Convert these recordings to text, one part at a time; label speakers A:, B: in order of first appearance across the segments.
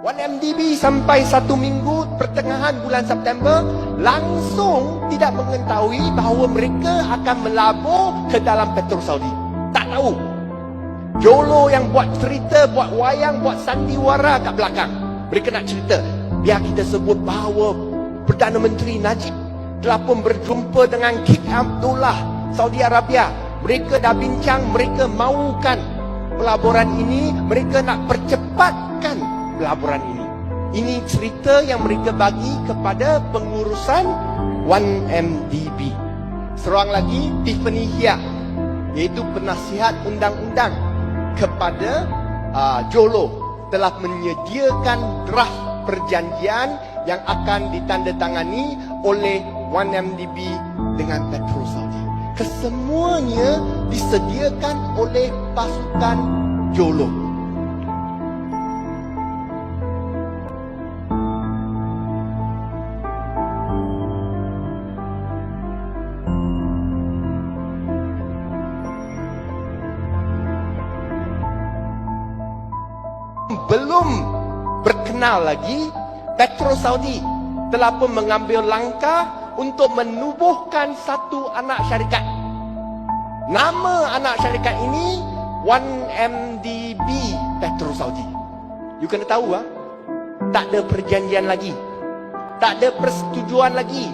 A: 1MDB sampai 1 minggu pertengahan bulan September langsung tidak mengetahui bahawa mereka akan melabur ke dalam petrol Saudi. Tak tahu. Jolo yang buat cerita, buat wayang, buat sandiwara kat belakang. Mereka nak cerita. Biar kita sebut bahawa Perdana Menteri Najib telah pun berjumpa dengan King Abdullah Saudi Arabia. Mereka dah bincang, mereka mahukan pelaburan ini, mereka nak percepatkan pelaburan ini. Ini cerita yang mereka bagi kepada pengurusan 1MDB. Seorang lagi, Tiffany Hia, iaitu penasihat undang-undang kepada Jolo, telah menyediakan draft perjanjian yang akan ditandatangani oleh 1MDB dengan Petrol Saudi. Kesemuanya disediakan oleh pasukan Jolo. Belum berkenal lagi, Petrol Saudi telah pun mengambil langkah untuk menubuhkan satu anak syarikat. Nama anak syarikat ini 1MDB Petrol Saudi. You kena tahu tak ada perjanjian lagi, tak ada persetujuan lagi,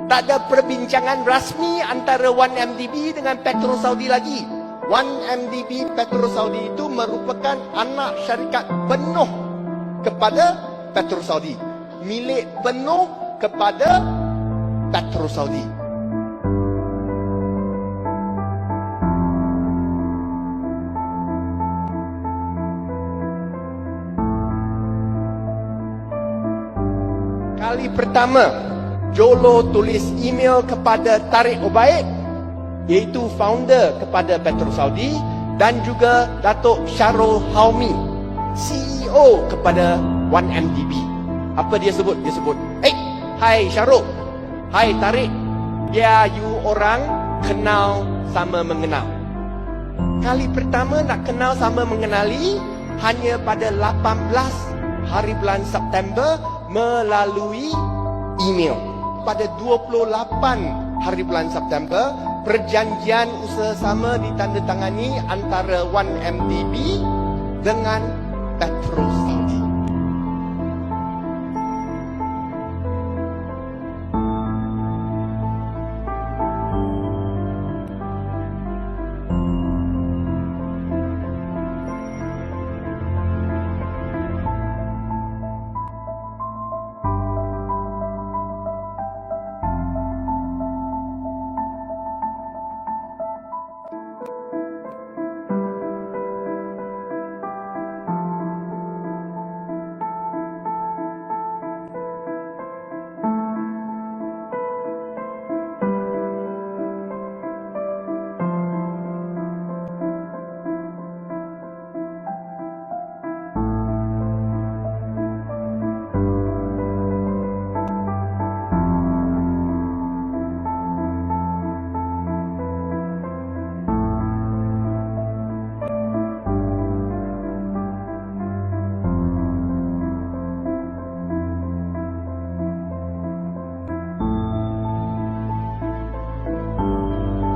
A: tak ada perbincangan rasmi antara 1MDB dengan Petrol Saudi lagi. 1MDB Petrol Saudi itu merupakan anak syarikat penuh kepada Petrol Saudi, milik penuh kepada Petrol Saudi. Kali pertama Jolo tulis email kepada Tariq Ubaid, iaitu founder kepada Petrol Saudi, dan juga Datuk Syarul Haumi, CEO kepada 1MDB. Apa dia sebut? Dia sebut, hai Syarul, hai Tariq, biar you orang kenal sama mengenal. Kali pertama nak kenal sama mengenali hanya pada 18 hari bulan September melalui email. Pada 28 hari bulan September, perjanjian usaha sama ditandatangani antara 1MDB dengan Petrol Saudi.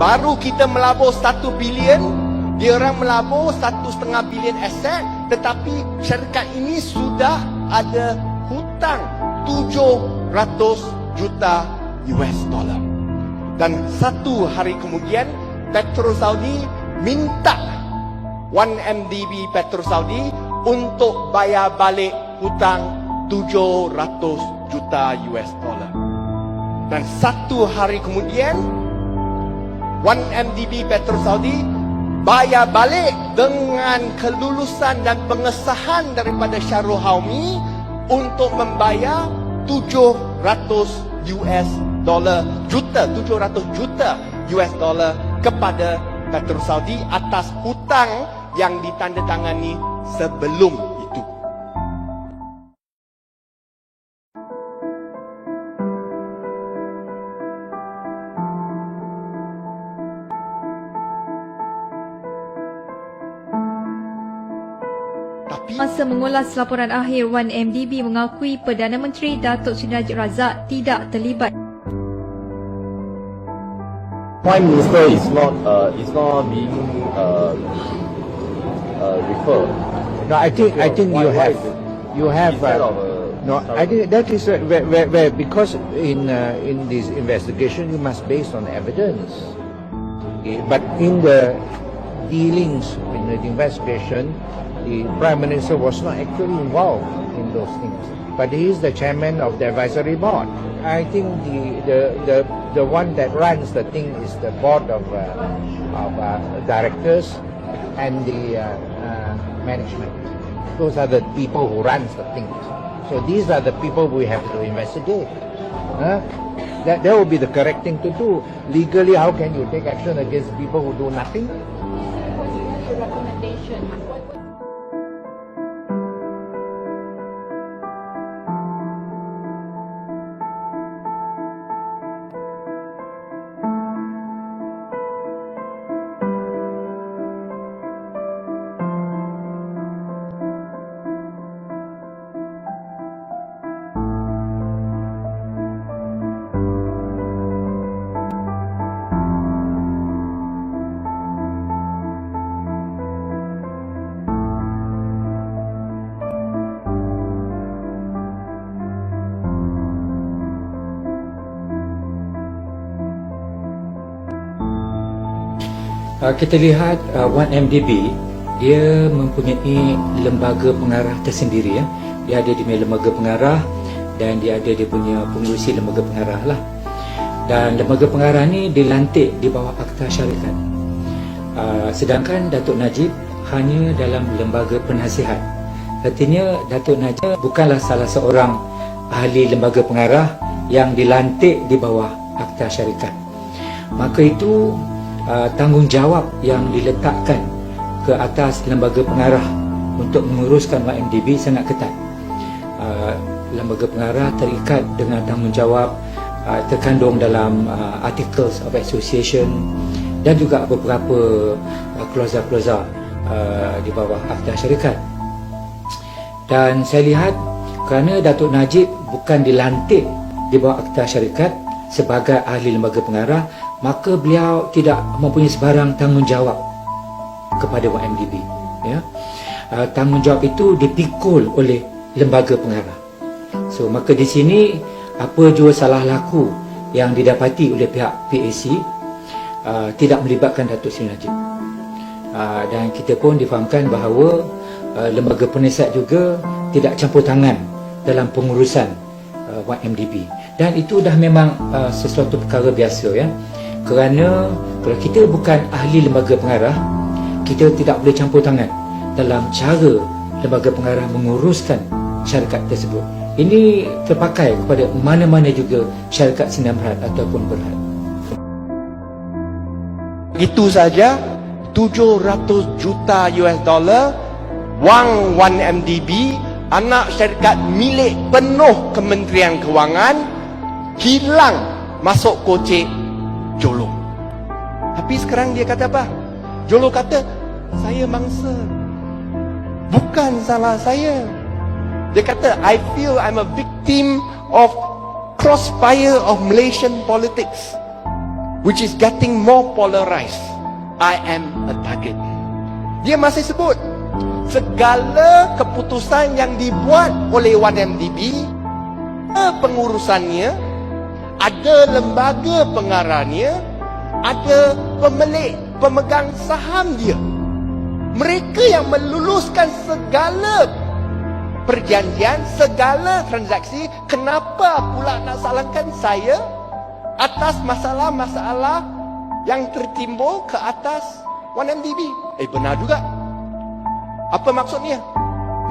A: Baru kita melabur 1 bilion, dia orang melabur 1,5 bilion aset, tetapi syarikat ini sudah ada hutang 700 juta US dollar. Dan 1 hari kemudian, Petrol Saudi minta 1MDB Petrol Saudi untuk bayar balik hutang 700 juta US dollar. Dan 1 hari kemudian, 1MDB Petrol Saudi bayar balik dengan kelulusan dan pengesahan daripada Syarul Haumi untuk membayar 700 juta US dollar kepada Petrol Saudi atas hutang yang ditandatangani sebelum itu. Tapi
B: Masa mengulas laporan akhir 1MDB mengakui Perdana Menteri Datuk Seri Najib Razak tidak terlibat.
C: Prime Minister is not being referred.
D: No, I think you have.
C: Instead of
D: No, I think that is where because in this investigation you must base on evidence. Okay, but in the dealings in the investigation, the Prime Minister was not actually involved in those things. But he is the chairman of the advisory board. I think the one that runs the thing is the board of directors and the management. Those are the people who runs the thing. So these are the people we have to investigate. That will be the correct thing to do. Legally, how can you take action against people who do nothing?
E: Kita lihat 1MDB dia mempunyai lembaga pengarah tersendiri ya. Dia ada di lembaga pengarah dan dia ada dia punya pengurusi lembaga pengarah lah. Dan lembaga pengarah ni dilantik di bawah Akta Syarikat. Sedangkan Datuk Najib hanya dalam lembaga penasihat. Artinya Datuk Najib bukanlah salah seorang ahli lembaga pengarah yang dilantik di bawah Akta Syarikat. Maka itu tanggungjawab yang diletakkan ke atas lembaga pengarah untuk menguruskan 1MDB sangat ketat. Lembaga pengarah terikat dengan tanggungjawab terkandung dalam Articles of Association dan juga beberapa klauza-klauza di bawah Akta Syarikat. Dan saya lihat kerana Datuk Najib bukan dilantik di bawah Akta Syarikat sebagai ahli lembaga pengarah, maka beliau tidak mempunyai sebarang tanggungjawab kepada 1MDB. Ya. Tanggungjawab itu dipikul oleh lembaga pengarah. So maka di sini apa jua salah laku yang didapati oleh pihak PAC tidak melibatkan Datuk Seri Najib. Dan kita pun difahamkan bahawa lembaga penasihat juga tidak campur tangan dalam pengurusan 1MDB. Dan itu dah memang sesuatu perkara biasa ya. Kerana kalau kita bukan ahli lembaga pengarah, kita tidak boleh campur tangan dalam cara lembaga pengarah menguruskan syarikat tersebut. Ini terpakai kepada mana-mana juga syarikat Sdn Bhd ataupun Berhad.
A: itu saja 700 juta US dollar wang 1MDB, anak syarikat milik penuh Kementerian Kewangan, hilang masuk kocek Jolo. Tapi sekarang dia kata apa? Jolo kata, saya mangsa, bukan salah saya. Dia kata, I feel I'm a victim of crossfire of Malaysian politics, which is getting more polarized. I am a target. Dia masih sebut segala keputusan yang dibuat oleh 1MDB, pengurusannya, ada lembaga pengarahnya, ada pemilik, pemegang saham dia. Mereka yang meluluskan segala perjanjian, segala transaksi. Kenapa pula nak salahkan saya atas masalah-masalah yang tertimbul ke atas 1MDB? Benar juga. Apa maksudnya?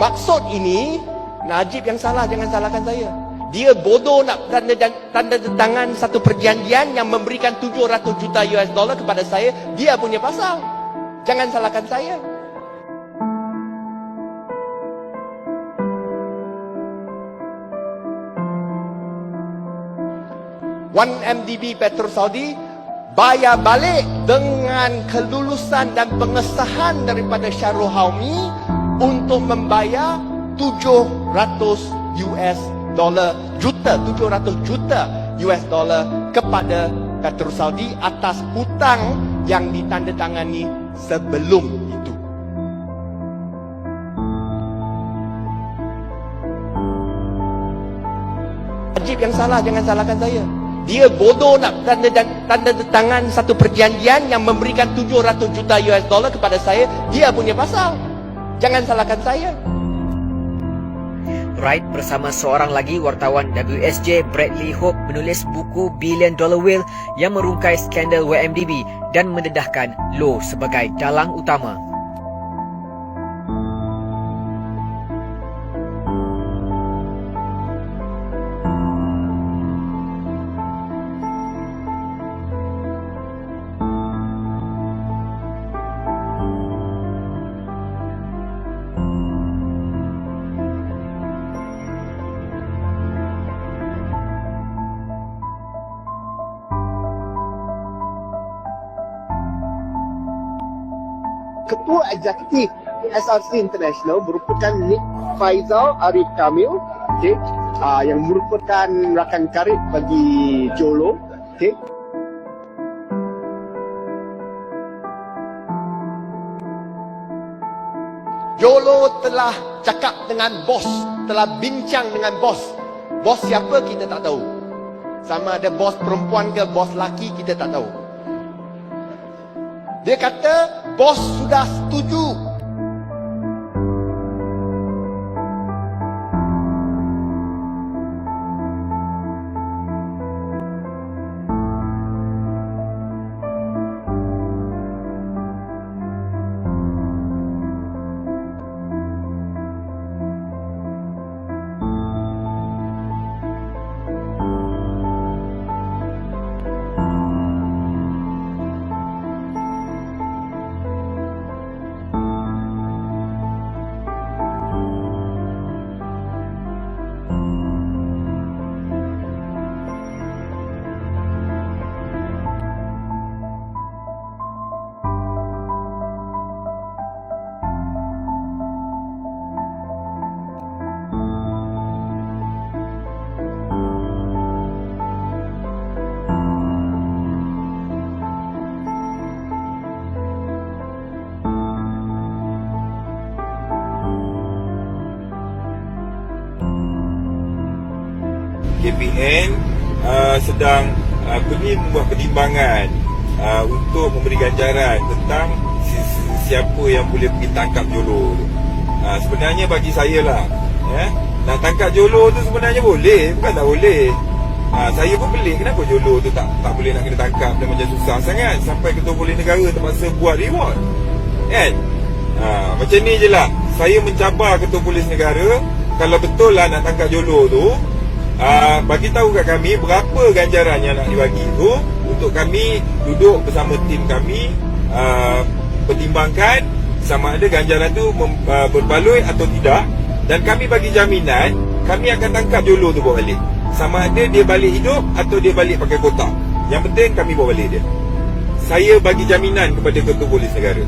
A: Maksud ini, Najib yang salah, jangan salahkan saya. Dia bodoh nak tanda tangan satu perjanjian yang memberikan 700 juta US dollar kepada saya. Dia punya pasal. Jangan salahkan saya. MDB Petro Saudi bayar balik dengan kelulusan dan pengesahan daripada Syarul Haumi untuk membayar 700 juta US dollar kepada Petrol Saudi atas hutang yang ditandatangani sebelum itu. Najib yang salah, jangan salahkan saya. Dia bodoh nak tanda tangan satu perjanjian yang memberikan 700 juta US dollar kepada saya. Dia punya pasal. Jangan salahkan saya.
F: Wright bersama seorang lagi wartawan WSJ, Bradley Hope, menulis buku Billion Dollar Whale yang merungkai skandal WMDB dan mendedahkan Loh sebagai dalang utama.
G: Ketua Eksekutif SRC International merupakan Nick Faisal Arif Kamil, okay, yang merupakan rakan karib bagi Jolo. Okay.
A: Jolo telah cakap dengan bos, telah bincang dengan bos. Bos siapa kita tak tahu. Sama ada bos perempuan ke bos laki kita tak tahu. Dia kata bos sudah setuju.
H: KPN sedang membuat pertimbangan untuk memberi ganjaran tentang siapa yang boleh pergi tangkap Jolo tu. Sebenarnya bagi saya lah, nak tangkap Jolo tu sebenarnya boleh, bukan tak boleh. Saya pun pelik kenapa Jolo tu tak boleh nak kena tangkap dan macam susah sangat sampai Ketua Polis Negara terpaksa buat reward. Kan? Macam ni je lah. Saya mencabar Ketua Polis Negara, kalau betul lah nak tangkap Jolo tu, bagi tahu kat kami berapa ganjaran yang nak dibagi tu, untuk kami duduk bersama tim kami, pertimbangkan sama ada ganjaran tu berbaloi atau tidak, dan kami bagi jaminan kami akan tangkap Jolo tu bawa balik, sama ada dia balik hidup atau dia balik pakai kotak. Yang penting kami bawa balik dia. Saya bagi jaminan kepada Ketua Polis Negara.